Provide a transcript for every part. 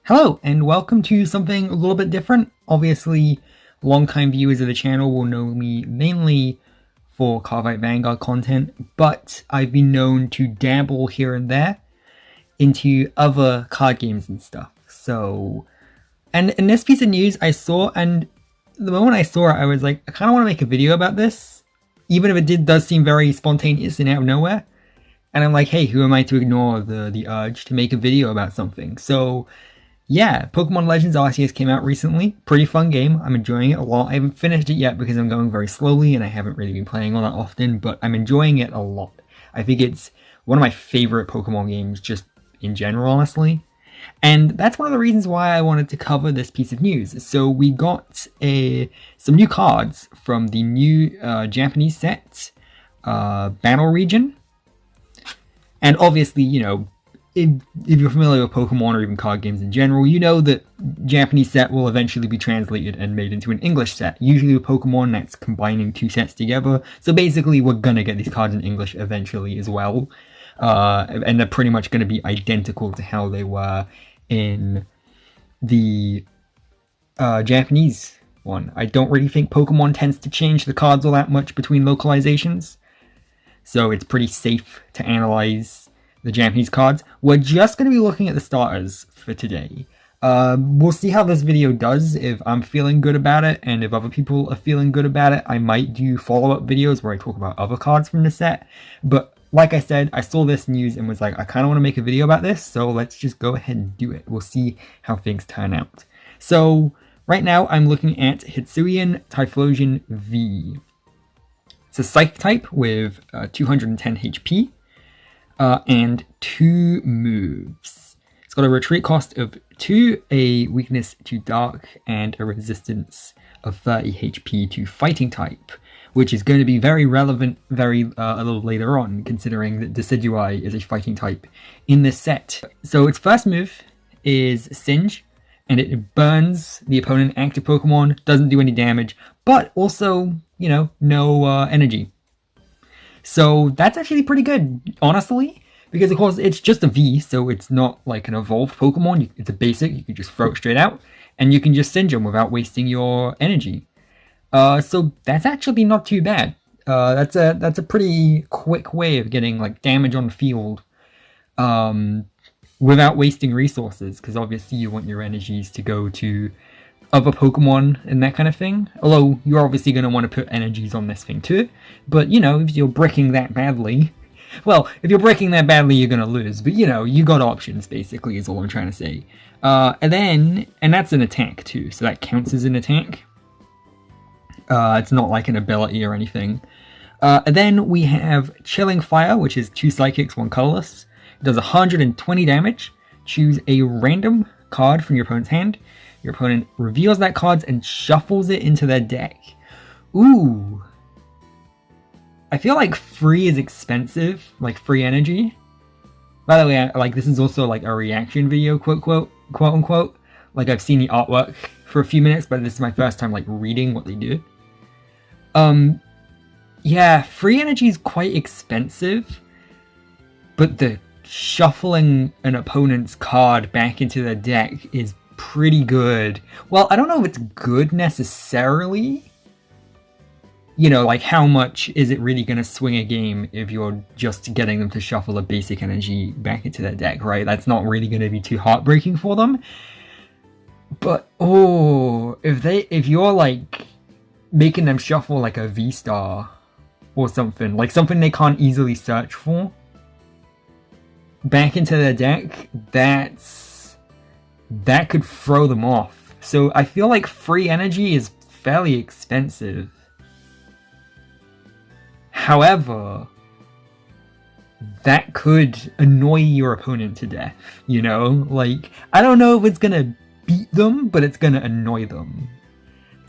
Hello, and welcome to something a little bit different. Obviously, long-time viewers of the channel will know me mainly for Cardfight Vanguard content, but I've been known to dabble here and there into other card games and stuff. So, and in this piece of news I saw, and the moment I saw it, I was like, I kind of want to make a video about this, even if it does seem very spontaneous and out of nowhere. And I'm like, hey, who am I to ignore the urge to make a video about something? So, yeah, Pokemon Legends Arceus came out recently. Pretty fun game. I'm enjoying it a lot. I haven't finished it yet because I'm going very slowly and I haven't really been playing all that often, but I'm enjoying it a lot. I think it's one of my favorite Pokemon games just in general, honestly. And that's one of the reasons why I wanted to cover this piece of news. So we got some new cards from the new Japanese set, Battle Region. And obviously, you know, if you're familiar with Pokemon or even card games in general, you know that Japanese set will eventually be translated and made into an English set. Usually with Pokemon, that's combining two sets together. So basically, we're gonna get these cards in English eventually as well. And they're pretty much gonna be identical to how they were in the Japanese one. I don't really think Pokemon tends to change the cards all that much between localizations. So it's pretty safe to analyze the Japanese cards. We're just going to be looking at the starters for today. We'll see how this video does. If I'm feeling good about it, and if other people are feeling good about it, I might do follow-up videos where I talk about other cards from the set. But like I said, I saw this news and was like, I kind of want to make a video about this, so let's just go ahead and do it. We'll see how things turn out. So right now I'm looking at Hisuian Typhlosion V. It's a Psychic type with 210 HP and 2 moves. It's got a retreat cost of 2, a weakness to Dark, and a resistance of 30 HP to Fighting type, which is going to be very relevant a little later on, considering that Decidueye is a Fighting type in this set. So its first move is Singe, and it burns the opponent active Pokemon, doesn't do any damage, but also, you know, no energy. So that's actually pretty good, honestly, because of course it's just a V, so it's not like an evolved Pokemon. It's a basic, you can just throw it straight out, and you can just Singe them without wasting your energy. So that's actually not too bad. That's a pretty quick way of getting like damage on the field, without wasting resources, because obviously you want your energies to go to other Pokemon and that kind of thing. Although you're obviously going to want to put energies on this thing too. But you know, if you're bricking that badly, well, if you're bricking that badly, you're going to lose. But you know, you got options basically is all I'm trying to say. And that's an attack too, so that counts as an attack. It's not like an ability or anything. And then we have Chilling Fire, which is 2 Psychics, 1 Colorless. It does 120 damage. Choose a random card from your opponent's hand. Your opponent reveals that card and shuffles it into their deck. Ooh. I feel like free is expensive, like free energy. By the way, like this is also like a reaction video, quote unquote. Like I've seen the artwork for a few minutes, but this is my first time like reading what they do. Yeah, free energy is quite expensive, but the shuffling an opponent's card back into their deck is pretty good. Well, I don't know if it's good necessarily. You know, like how much is it really going to swing a game if you're just getting them to shuffle a basic energy back into their deck, right? That's not really going to be too heartbreaking for them. But, oh, if you're like making them shuffle like a V-Star or something, like something they can't easily search for, back into their deck, that could throw them off. So I feel like free energy is fairly expensive. However, that could annoy your opponent to death, you know? Like, I don't know if it's gonna beat them, but it's gonna annoy them.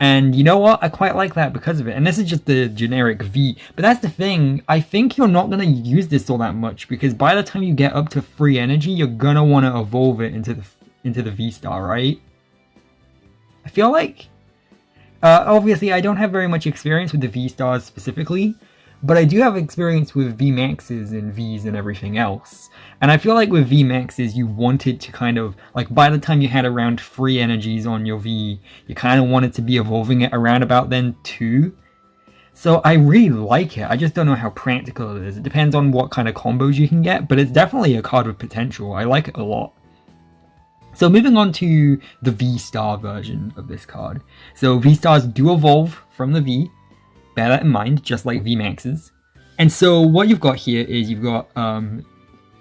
And you know what? I quite like that because of it. And this is just the generic V. But that's the thing. I think you're not going to use this all that much, because by the time you get up to free energy, you're going to want to evolve it into the V-Star, right? I feel like... obviously, I don't have very much experience with the V-Stars specifically. but I do have experience with VMAXs and Vs and everything else. And I feel like with VMAXs, you wanted to kind of, like, by the time you had around 3 energies on your V, you kind of wanted to be evolving it around about then too. So I really like it. I just don't know how practical it is. It depends on what kind of combos you can get, but it's definitely a card with potential. I like it a lot. So moving on to the V-Star version of this card. So V-Stars do evolve from the V. Bear that in mind, just like VMAXs. And so what you've got here is you've got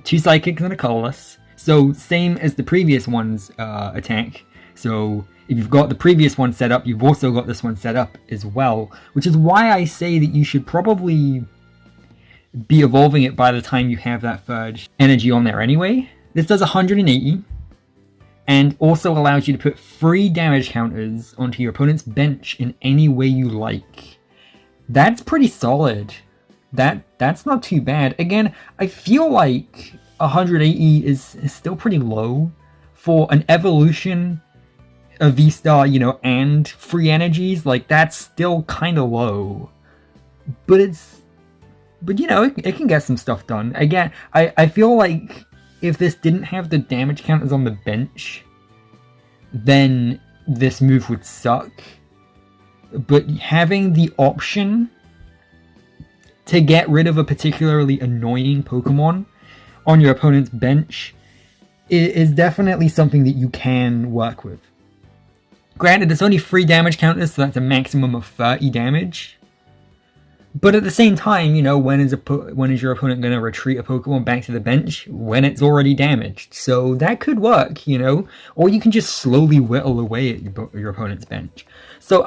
2 Psychics and a Colorless. So same as the previous one's attack. So if you've got the previous one set up, you've also got this one set up as well. Which is why I say that you should probably be evolving it by the time you have that third energy on there anyway. This does 180. And also allows you to put 3 damage counters onto your opponent's bench in any way you like. That's pretty solid. That's not too bad. Again, I feel like 180 is still pretty low for an evolution of V-Star, you know, and 3 energies. Like, that's still kind of low. But you know, it can get some stuff done. Again, I feel like if this didn't have the damage counters on the bench, then this move would suck. But having the option to get rid of a particularly annoying Pokemon on your opponent's bench is definitely something that you can work with. Granted, it's only 3 damage counters, so that's a maximum of 30 damage. But at the same time, you know, when is your opponent going to retreat a Pokemon back to the bench? When it's already damaged. So that could work, you know? Or you can just slowly whittle away at your opponent's bench. So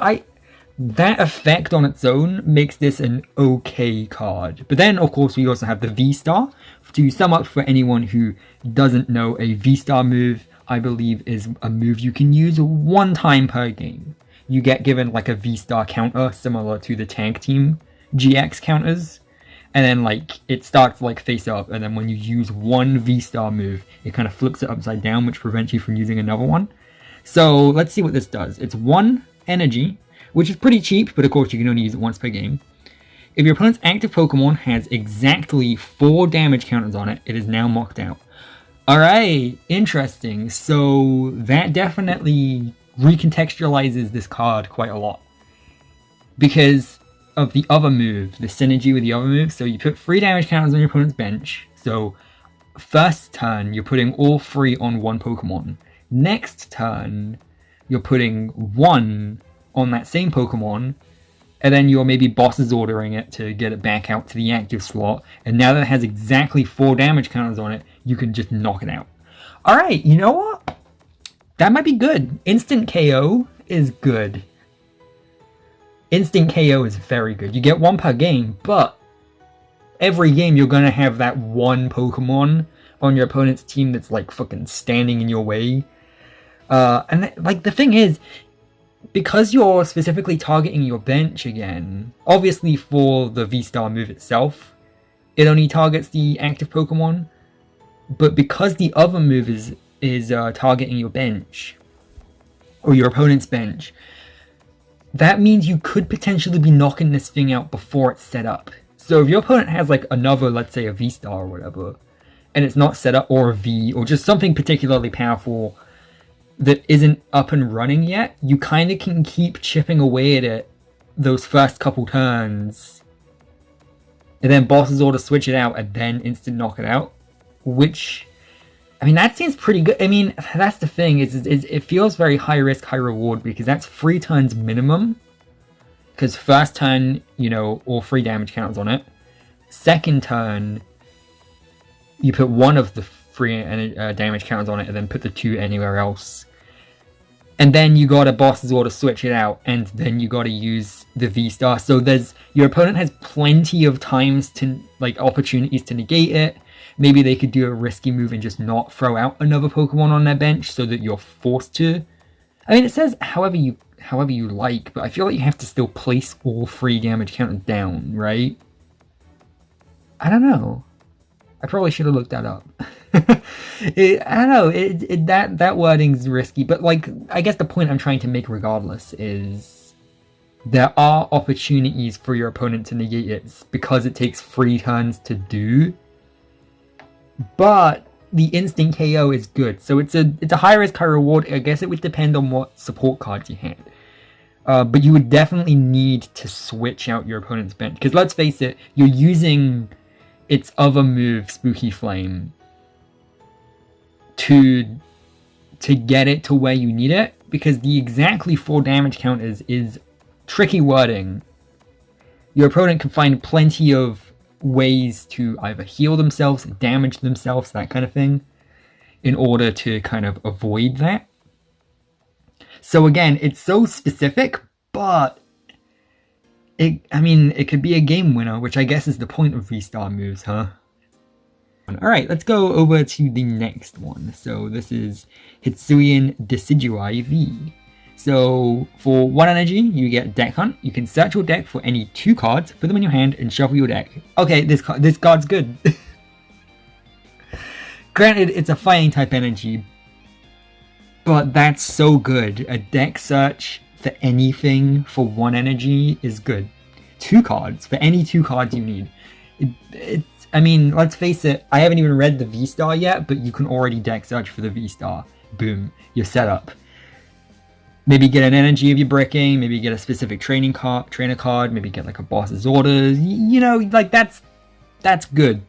that effect on its own makes this an okay card. But then, of course, we also have the V-Star. To sum up for anyone who doesn't know, a V-Star move, I believe, is a move you can use 1 time per game. You get given like a V-Star counter, similar to the Tag Team GX counters, and then like it starts like face up, and then when you use 1 V-Star move, it kind of flips it upside down, which prevents you from using another one. So let's see what this does. It's 1 energy, which is pretty cheap, but of course you can only use it once per game. If your opponent's active Pokemon has exactly 4 damage counters on it, it is now mocked out. Alright, interesting. So that definitely recontextualizes this card quite a lot. Because of the other move, the synergy with the other move. So you put 3 damage counters on your opponent's bench. So first turn, you're putting all 3 on 1 Pokemon. Next turn, you're putting 1 on that same Pokemon. And then you're maybe boss's ordering it to get it back out to the active slot. And now that it has exactly 4 damage counters on it, you can just knock it out. Alright, you know what? That might be good. Instant KO is good. Instant KO is very good. You get 1 per game, but every game you're going to have that 1 Pokemon on your opponent's team that's like fucking standing in your way. Like the thing is, because you're specifically targeting your bench again, obviously for the V-Star move itself, it only targets the active Pokemon. But because the other move is targeting your bench, or your opponent's bench, that means you could potentially be knocking this thing out before it's set up. So if your opponent has like another, let's say a V-Star or whatever, and it's not set up, or a V, or just something particularly powerful that isn't up and running yet, you kind of can keep chipping away at it those first couple turns, and then boss's order switch it out, and then instant knock it out. Which, I mean, that seems pretty good. I mean, that's the thing, is it feels very high risk, high reward, because that's 3 turns minimum. Because first turn, you know, all 3 damage counters on it. Second turn, you put 1 of the 3 damage counters on it, and then put the 2 anywhere else. And then you got a boss's order switch it out, and then you got to use the V-Star. So your opponent has plenty of times to, like, opportunities to negate it. Maybe they could do a risky move and just not throw out another Pokemon on their bench so that you're forced to. I mean, it says however you like, but I feel like you have to still place all 3 damage counters down, right? I don't know. I probably should have looked that up. I don't know. That wording's risky, but like, I guess the point I'm trying to make regardless is there are opportunities for your opponent to negate it because it takes 3 turns to do. But the instant KO is good, so it's a high risk, high reward. I guess it would depend on what support cards you had. But you would definitely need to switch out your opponent's bench, because let's face it, you're using its other move, Spooky Flame, to get it to where you need it, because the exactly 4 damage counters is tricky wording. Your opponent can find plenty of ways to either heal themselves, damage themselves, that kind of thing, in order to kind of avoid that. So again, it's so specific, but it could be a game winner, which I guess is the point of V-Star moves, huh? Alright, let's go over to the next one. So this is Hisuian Decidueye V. So for 1 energy, you get Deck Hunt. You can search your deck for any 2 cards, put them in your hand, and shuffle your deck. Okay, this card's good. Granted, it's a fighting type energy, but that's so good. A deck search for anything for 1 energy is good. 2 cards, for any 2 cards you need. I mean, let's face it, I haven't even read the V-Star yet, but you can already deck search for the V-Star. Boom, you're set up. Maybe get an energy if you're bricking, maybe get a specific trainer card, maybe get like a boss's orders, you know, like that's good.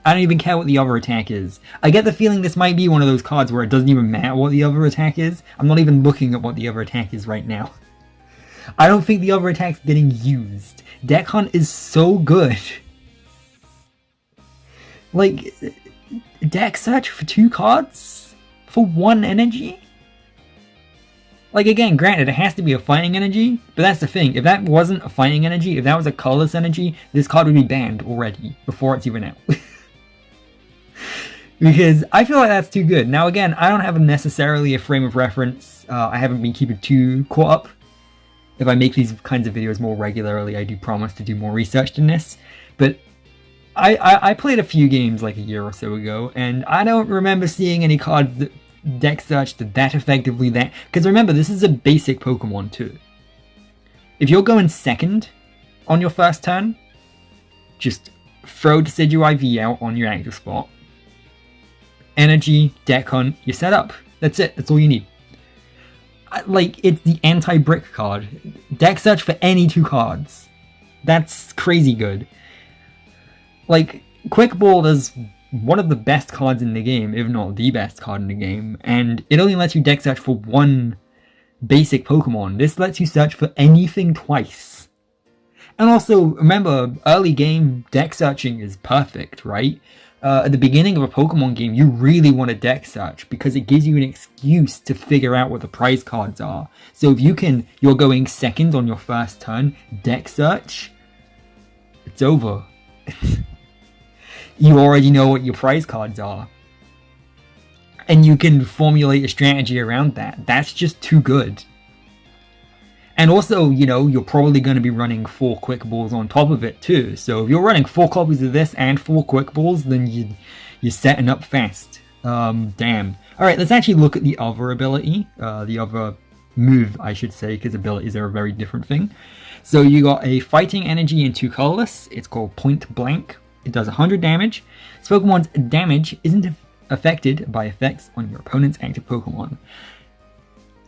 I don't even care what the other attack is. I get the feeling this might be one of those cards where it doesn't even matter what the other attack is. I'm not even looking at what the other attack is right now. I don't think the other attack's getting used. Deck Hunt is so good. Like, deck search for 2 cards? For 1 energy? Like, again, granted, it has to be a fighting energy, but that's the thing. If that wasn't a fighting energy, if that was a colorless energy, this card would be banned already, before it's even out. Because I feel like that's too good. Now, again, I don't have necessarily a frame of reference. I haven't been keeping too caught up. If I make these kinds of videos more regularly, I do promise to do more research than this. But I played a few games like a year or so ago, and I don't remember seeing any cards that deck searched that effectively. Because remember, this is a basic Pokemon too. If you're going second on your first turn, just throw Decidueye V out on your active spot. Energy, Deck Hunt, you're set up. That's it. That's all you need. Like, it's the anti-brick card. Deck search for any 2 cards. That's crazy good. Like, Quick Ball is one of the best cards in the game, if not the best card in the game, and it only lets you deck search for 1 basic Pokemon. This lets you search for anything twice. And also, remember, early game deck searching is perfect, right? At the beginning of a Pokemon game, you really want to deck search because it gives you an excuse to figure out what the prize cards are. So if you're going second on your first turn, deck search, it's over. You already know what your prize cards are. And you can formulate a strategy around that. That's just too good. And also, you know, you're probably going to be running 4 Quick Balls on top of it too. So if you're running 4 copies of this and 4 Quick Balls, then you're setting up fast. Damn. Alright, let's actually look at the other ability. The other move, I should say, because abilities are a very different thing. So you got a fighting energy and 2 colorless. It's called Point Blank. It does 100 damage. This Pokemon's damage isn't affected by effects on your opponent's active Pokemon.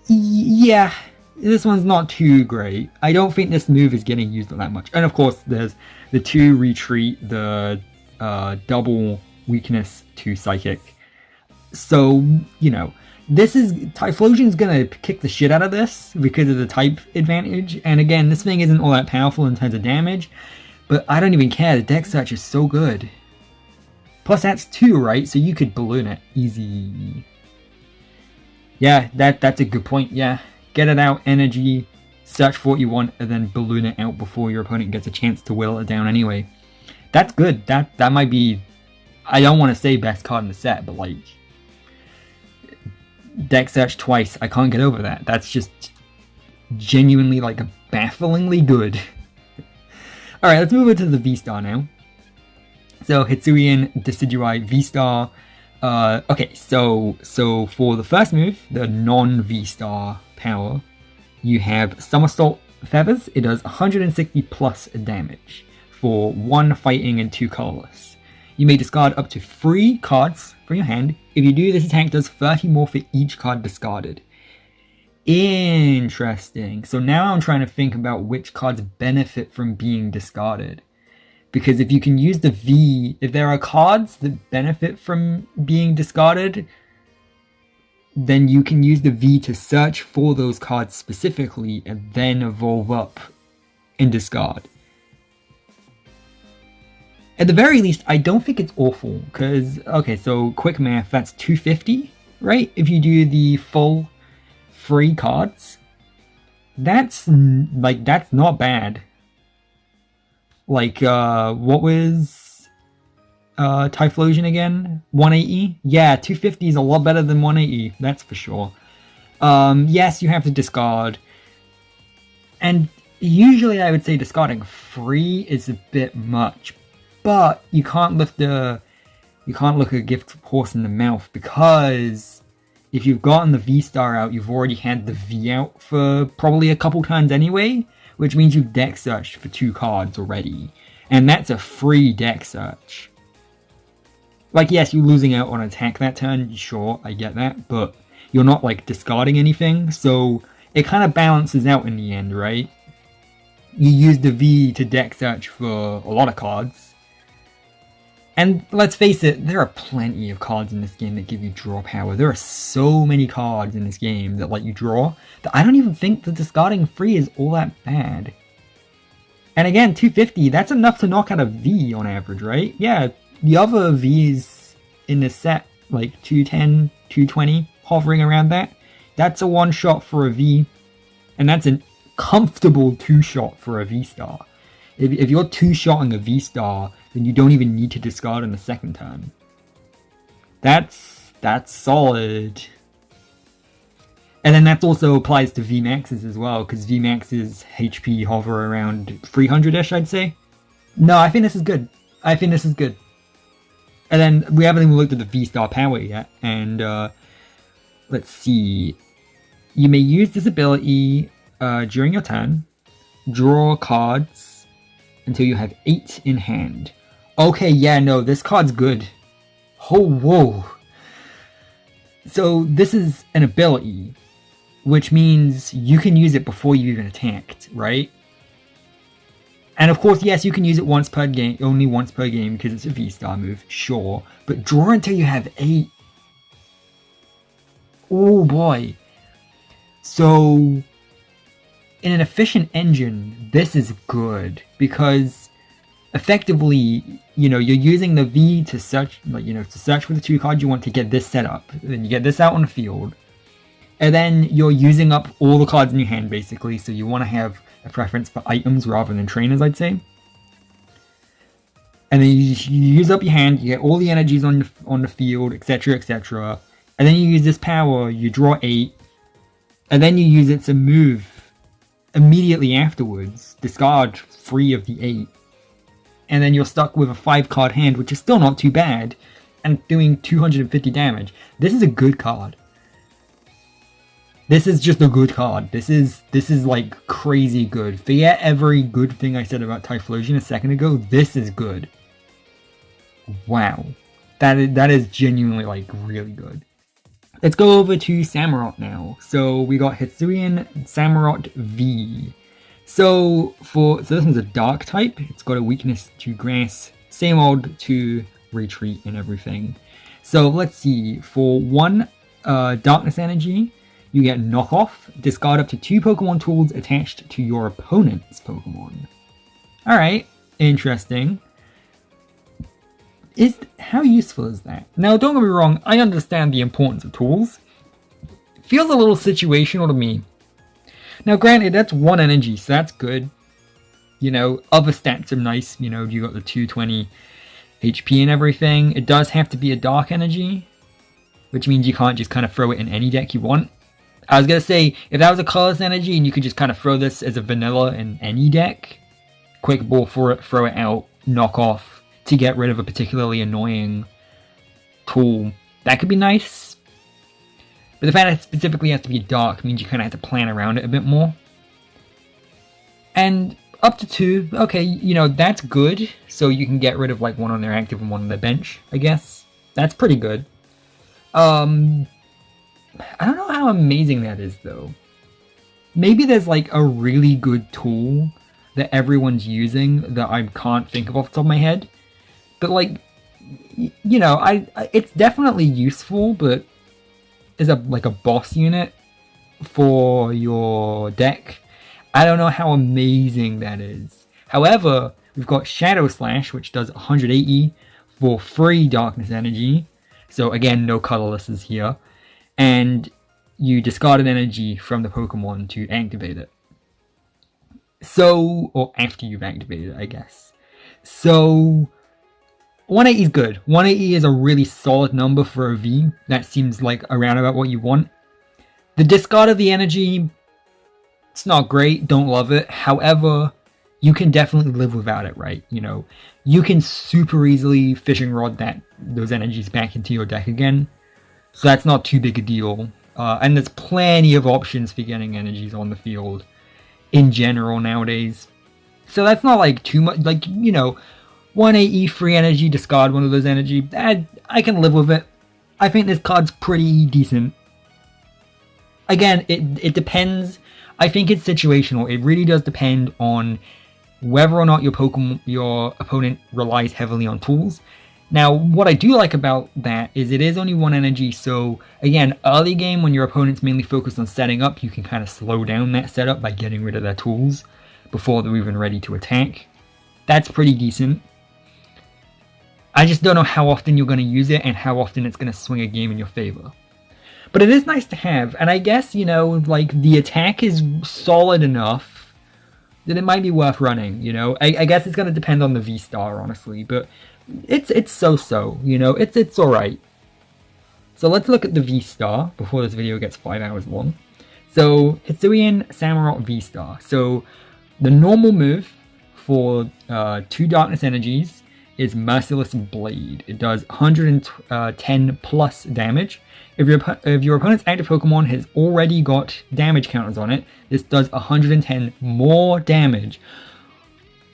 Yeah, this one's not too great. I don't think this move is getting used that much. And of course, there's the 2 retreat, the double weakness to Psychic. So, you know, Typhlosion's gonna kick the shit out of this because of the type advantage. And again, this thing isn't all that powerful in terms of damage, but I don't even care. The deck search is so good. Plus that's 2, right? So you could balloon it easy. Yeah, that's a good point. Yeah, get it out, energy, search for what you want, and then balloon it out before your opponent gets a chance to whittle it down anyway. That's good. That might be, I don't want to say best card in the set, but like, deck search twice, I can't get over that. That's just genuinely like bafflingly good. Alright, let's move over to the V-Star now. So, Hisuian Decidueye VSTAR. Okay, so for the first move, the non-V-Star power, you have Somersault feathers, it does 160 plus damage for 1 fighting and 2 colorless. You may discard up to 3 cards from your hand. If you do, this attack does 30 more for each card discarded. Interesting. So now I'm trying to think about which cards benefit from being discarded. Because if you can use the V, if there are cards that benefit from being discarded, then you can use the V to search for those cards specifically and then evolve up and discard. At the very least, I don't think it's awful, because, okay, so quick math, that's 250, right? If you do the full 3 cards, that's not bad. Like, what was Typhlosion again? 180? Yeah, 250 is a lot better than 180, that's for sure. Yes, you have to discard. And usually I would say discarding 3 is a bit much. But you can't look a gift horse in the mouth, because if you've gotten the V-Star out, you've already had the V out for probably a couple times anyway, which means you've deck searched for 2 cards already. And that's a free deck search. Like, yes, you're losing out on attack that turn, sure, I get that, but you're not, like, discarding anything, so it kind of balances out in the end, right? You use the V to deck search for a lot of cards. And let's face it, there are plenty of cards in this game that give you draw power. There are so many cards in this game that let you draw that I don't even think the discarding 3 is all that bad. And again, 250, that's enough to knock out a V on average, right? Yeah, the other Vs in this set, like 210, 220, hovering around that, that's a 1-shot for a V, and that's a comfortable 2-shot for a V-Star. If you're 2-shotting a V-Star, then you don't even need to discard in the second turn. That's solid. And then that also applies to VMAXs as well, because VMAXs HP hover around 300-ish, I'd say. No, I think this is good. And then we haven't even looked at the V-Star power yet, and let's see. You may use this ability during your turn. Draw cards until you have 8 in hand. Okay, yeah, no, this card's good. Oh, whoa. So this is an ability, which means you can use it before you even attacked, right? And of course, yes, you can use it once per game, only once per game, because it's a V-Star move, sure. But draw until you have 8. Oh boy. So, in an efficient engine, this is good, because effectively, you know, you're using the V to search, like, you know, to search for the 2 cards you want to get this set up. Then you get this out on the field. And then you're using up all the cards in your hand, basically, so you want to have a preference for items rather than trainers, I'd say. And then you use up your hand, you get all the energies on the field, etc, etc. And then you use this power, you draw 8. And then you use it to move immediately afterwards, discard 3 of the 8. And then you're stuck with a 5-card hand, which is still not too bad, and doing 250 damage. This is a good card. This is just a good card. This is like crazy good. Forget every good thing I said about Typhlosion a second ago. This is good. Wow. That is genuinely like really good. Let's go over to Samurott now. So we got Hisuian Samurott V. So this one's a dark type. It's got a weakness to grass, same old to retreat and everything. So let's see. For 1 darkness energy, you get knockoff. Discard up to 2 Pokemon tools attached to your opponent's Pokemon. Alright, interesting. How useful is that? Now, don't get me wrong, I understand the importance of tools. Feels a little situational to me. Now, granted, that's 1 energy, so that's good. You know, other stats are nice. You know, you got the 220 HP and everything. It does have to be a dark energy, which means you can't just kind of throw it in any deck you want. I was going to say, if that was a colorless energy and you could just kind of throw this as a vanilla in any deck, quick ball for it, throw it out, knock off to get rid of a particularly annoying tool, that could be nice. But the fact that it specifically has to be dark means you kind of have to plan around it a bit more. And up to 2, okay, you know, that's good. So you can get rid of like one on their active and one on their bench, I guess. That's pretty good. I don't know how amazing that is though. Maybe there's like a really good tool that everyone's using that I can't think of off the top of my head. But like, you know, it's definitely useful, but as a boss unit for your deck, I don't know how amazing that is. However, we've got Shadow Slash, which does 180 for free darkness energy. So again, no colorlesses here. And you discard an energy from the Pokemon to activate it. So, or after you've activated it, I guess. So, 180 is good. 180 is a really solid number for a V. That seems like around about what you want. The discard of the energy, it's not great, don't love it. However, you can definitely live without it, right? You know, you can super easily fishing rod those energies back into your deck again. So that's not too big a deal. And there's plenty of options for getting energies on the field in general nowadays. So that's not like too much, like, you know, 180 free energy, discard one of those energy. I can live with it. I think this card's pretty decent. Again, it depends. I think it's situational. It really does depend on whether or not your opponent relies heavily on tools. Now, what I do like about that is it is only 1 energy, so again, early game when your opponent's mainly focused on setting up, you can kind of slow down that setup by getting rid of their tools before they're even ready to attack. That's pretty decent. I just don't know how often you're going to use it and how often it's going to swing a game in your favor. But it is nice to have, and I guess, you know, like, the attack is solid enough that it might be worth running, you know? I guess it's going to depend on the V-Star, honestly, but it's so-so, you know? It's alright. So let's look at the V-Star before this video gets 5 hours long. So, Hisuian Samurott VSTAR. So, the normal move for 2 darkness energies is Merciless Blade. It does 110 plus damage. If your opponent's active Pokemon has already got damage counters on it, this does 110 more damage.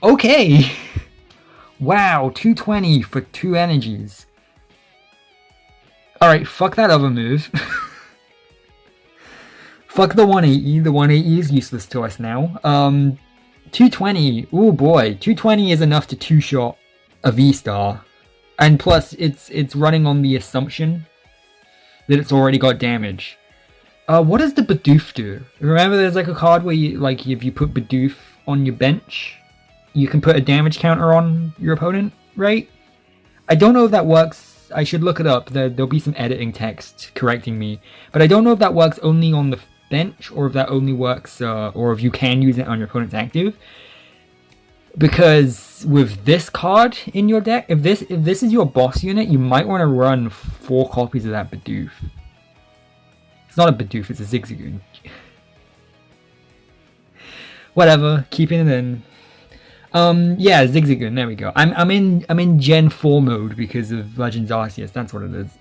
Okay! Wow, 220 for 2 energies. Alright, fuck that other move. Fuck the 180. The 180 is useless to us now. 220. Oh boy, 220 is enough to 2-shot a V-Star. And plus, it's running on the assumption that it's already got damage. What does the Bidoof do? Remember there's like a card where you, like, if you put Bidoof on your bench, you can put a damage counter on your opponent, right? I don't know if that works. I should look it up. There'll be some editing text correcting me. But I don't know if that works only on the bench, or if that only works, or if you can use it on your opponent's active. Because with this card in your deck, if this is your boss unit, you might want to run 4 copies of that Bidoof. It's not a Bidoof, it's a Zigzagoon. Whatever, keeping it in. Yeah, Zigzagoon, there we go. I'm in Gen 4 mode because of Legends Arceus, that's what it is.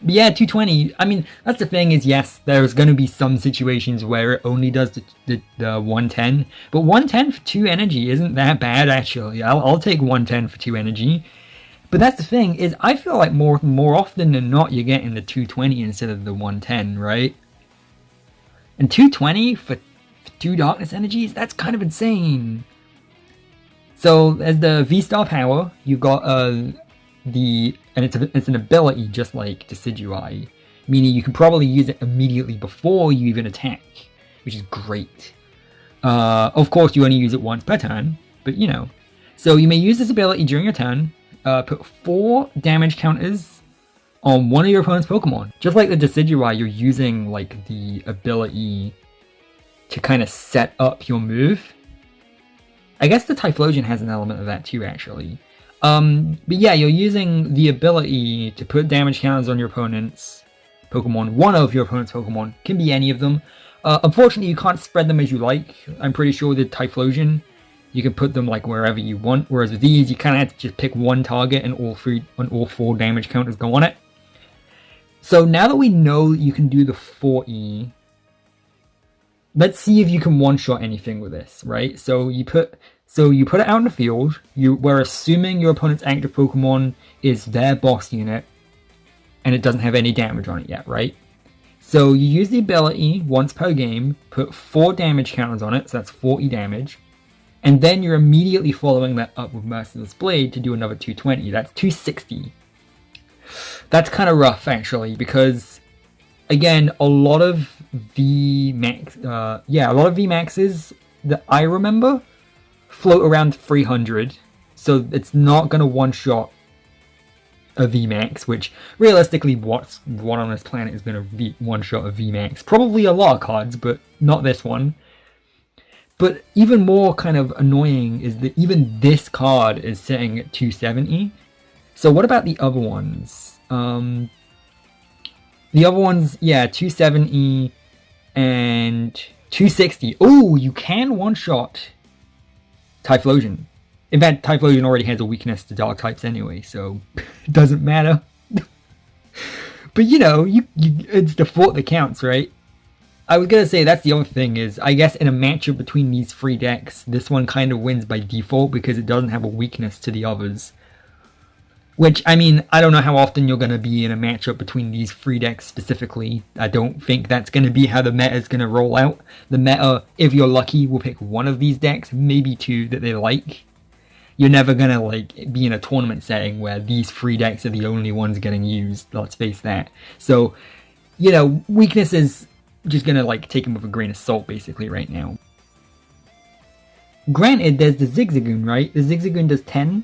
Yeah, 220. I mean, that's the thing is, yes, there's going to be some situations where it only does the 110. But 110 for 2 energy isn't that bad, actually. I'll take 110 for 2 energy. But that's the thing is, I feel like more often than not, you're getting the 220 instead of the 110, right? And 220 for 2 darkness energies? That's kind of insane. So, as the V-Star power, you've got it's an ability just like Decidueye, meaning you can probably use it immediately before you even attack, which is great. Of course, you only use it once per turn, but you know. So you may use this ability during your turn, put 4 damage counters on one of your opponent's Pokemon. Just like the Decidueye, you're using like the ability to kind of set up your move. I guess the Typhlosion has an element of that too, actually. But yeah, you're using the ability to put damage counters on your opponent's Pokemon. One of your opponent's Pokemon, can be any of them. Unfortunately, you can't spread them as you like. I'm pretty sure with Typhlosion, you can put them like wherever you want. Whereas with these, you kind of have to just pick one target and all 4 damage counters go on it. So now that we know you can do the 4E, let's see if you can one-shot anything with this, right? So you put it out in the field. We're assuming your opponent's active Pokemon is their boss unit, and it doesn't have any damage on it yet, right? So you use the ability once per game, put 4 damage counters on it, so that's 40 damage, and then you're immediately following that up with Merciless Blade to do another 220. That's 260. That's kind of rough, actually, because, again, a lot of VMAXs that I remember float around 300, so it's not going to one-shot a VMAX, which realistically what on this planet is going to one-shot a VMAX? Probably a lot of cards, but not this one. But even more kind of annoying is that even this card is sitting at 270. So what about the other ones? The other ones, yeah, 270 and 260. Oh, you can one-shot Typhlosion. In fact, Typhlosion already has a weakness to dark types anyway, so it doesn't matter. But you know, it's the thought that counts, right? I was gonna say that's the other thing is, I guess in a matchup between these 3 decks, this one kind of wins by default because it doesn't have a weakness to the others. Which, I mean, I don't know how often you're gonna be in a matchup between these 3 decks specifically. I don't think that's gonna be how the meta is gonna roll out. The meta, if you're lucky, will pick one of these decks, maybe 2 that they like. You're never gonna like be in a tournament setting where these 3 decks are the only ones getting used. Let's face that. So, you know, weakness is just gonna like take them with a grain of salt basically right now. Granted, there's the Zigzagoon, right? The Zigzagoon does 10,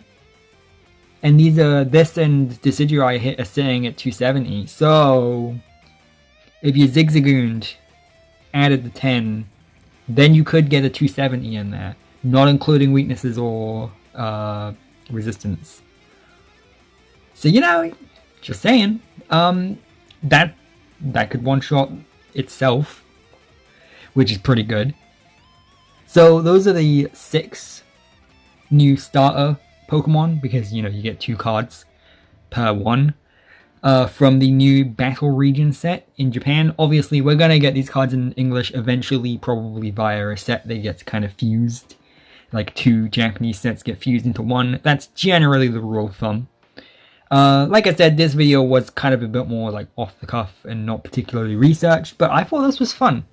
and this and Decidueye are sitting at 270. So if you Zigzagooned, added the 10, then you could get a 270 in there, not including weaknesses or resistance. So, you know, just saying, that could one-shot itself, which is pretty good. So those are the 6 new starter Pokemon, because, you know, you get 2 cards per one from the new Battle Region set in Japan. Obviously, we're gonna get these cards in English eventually, probably via a set that gets kind of fused. Like 2 Japanese sets get fused into one. That's generally the rule of thumb. Like I said, this video was kind of a bit more like off the cuff and not particularly researched, but I thought this was fun.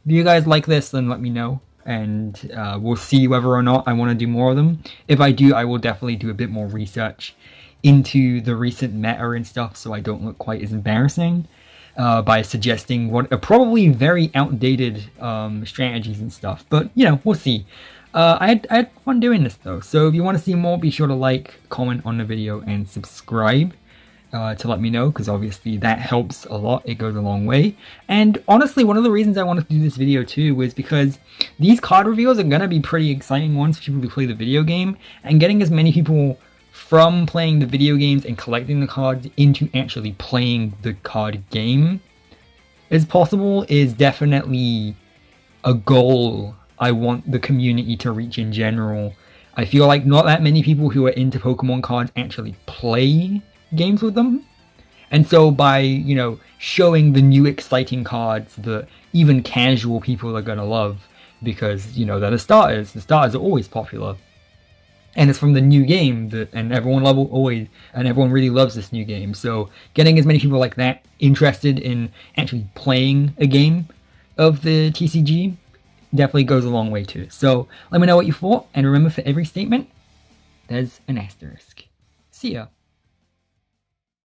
If you guys like this, then let me know, and we'll see whether or not I want to do more of them. If I do, I will definitely do a bit more research into the recent meta and stuff, so I don't look quite as embarrassing by suggesting what are probably very outdated strategies and stuff. But, you know, we'll see. I had fun doing this though, so if you want to see more, be sure to like, comment on the video, and subscribe to let me know, because obviously that helps a lot. It goes a long way. And honestly, one of the reasons I wanted to do this video too was because these card reveals are going to be pretty exciting ones for people who play the video game, and getting as many people from playing the video games and collecting the cards into actually playing the card game as possible is definitely a goal I want the community to reach in general. I feel like not that many people who are into Pokemon cards actually play games with them. And so by, you know, showing the new exciting cards that even casual people are going to love, because, you know, they're the starters. The starters are always popular. And it's from the new game and everyone really loves this new game. So getting as many people like that interested in actually playing a game of the TCG definitely goes a long way too. So let me know what you thought, and remember, for every statement, there's an asterisk. See ya.